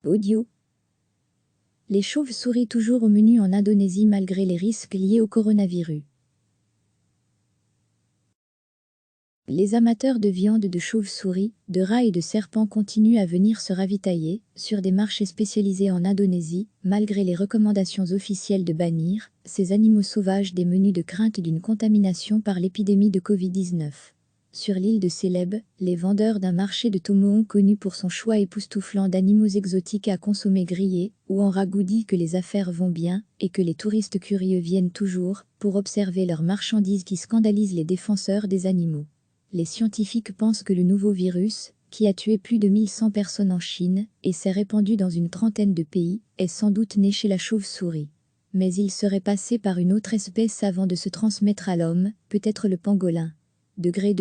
Audio. Les chauves-souris toujours au menu en Indonésie malgré les risques liés au coronavirus. Les amateurs de viande de chauve-souris, de rats et de serpents continuent à venir se ravitailler sur des marchés spécialisés en Indonésie, malgré les recommandations officielles de bannir ces animaux sauvages des menus de crainte d'une contamination par l'épidémie de Covid-19. Sur l'île de Célèbes, les vendeurs d'un marché de Tomohon connu pour son choix époustouflant d'animaux exotiques à consommer grillés ou en ragoût disent que les affaires vont bien et que les touristes curieux viennent toujours pour observer leurs marchandises qui scandalisent les défenseurs des animaux. Les scientifiques pensent que le nouveau virus, qui a tué plus de 1100 personnes en Chine et s'est répandu dans une trentaine de pays, est sans doute né chez la chauve-souris. Mais il serait passé par une autre espèce avant de se transmettre à l'homme, peut-être le pangolin. Degré,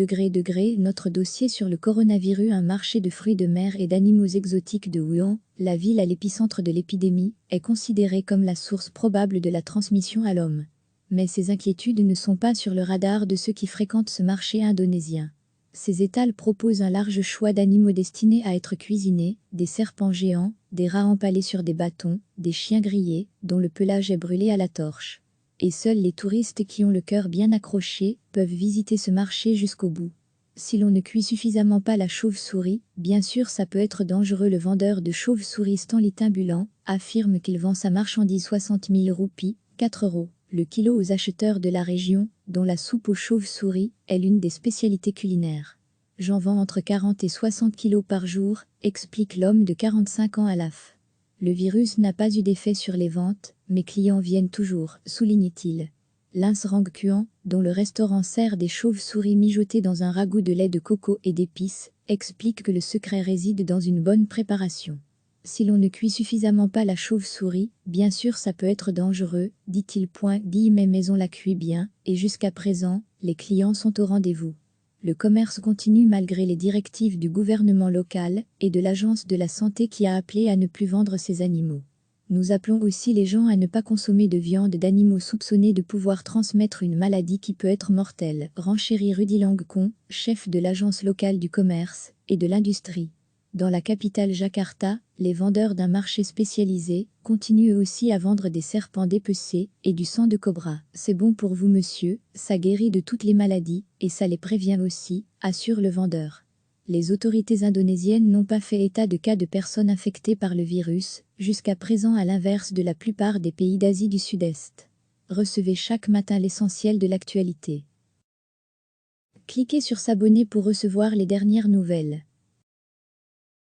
notre dossier sur le coronavirus. Un marché de fruits de mer et d'animaux exotiques de Wuhan, la ville à l'épicentre de l'épidémie, est considéré comme la source probable de la transmission à l'homme. Mais ces inquiétudes ne sont pas sur le radar de ceux qui fréquentent ce marché indonésien. Ces étals proposent un large choix d'animaux destinés à être cuisinés, des serpents géants, des rats empalés sur des bâtons, des chiens grillés, dont le pelage est brûlé à la torche. Et seuls les touristes qui ont le cœur bien accroché peuvent visiter ce marché jusqu'au bout. Si l'on ne cuit suffisamment pas la chauve-souris, bien sûr ça peut être dangereux. Le vendeur de chauve-souris Stanley Timbulan affirme qu'il vend sa marchandise 60 000 roupies, 4 € le kilo aux acheteurs de la région, dont la soupe aux chauves-souris est l'une des spécialités culinaires. J'en vends entre 40 et 60 kilos par jour, explique l'homme de 45 ans à l'AF. Le virus n'a pas eu d'effet sur les ventes, mes clients viennent toujours, souligne-t-il. Lins Rangkuan, dont le restaurant sert des chauves-souris mijotées dans un ragoût de lait de coco et d'épices, explique que le secret réside dans une bonne préparation. Si l'on ne cuit suffisamment pas la chauve-souris, bien sûr ça peut être dangereux, dit-il. Mais on la cuit bien, et jusqu'à présent, les clients sont au rendez-vous. Le commerce continue malgré les directives du gouvernement local et de l'agence de la santé qui a appelé à ne plus vendre ces animaux. Nous appelons aussi les gens à ne pas consommer de viande d'animaux soupçonnés de pouvoir transmettre une maladie qui peut être mortelle, renchérit Rudy Langkon, chef de l'agence locale du commerce et de l'industrie. Dans la capitale Jakarta, les vendeurs d'un marché spécialisé continuent aussi à vendre des serpents dépecés et du sang de cobra. C'est bon pour vous monsieur, ça guérit de toutes les maladies et ça les prévient aussi, assure le vendeur. Les autorités indonésiennes n'ont pas fait état de cas de personnes infectées par le virus, jusqu'à présent à l'inverse de la plupart des pays d'Asie du Sud-Est. Recevez chaque matin l'essentiel de l'actualité. Cliquez sur s'abonner pour recevoir les dernières nouvelles.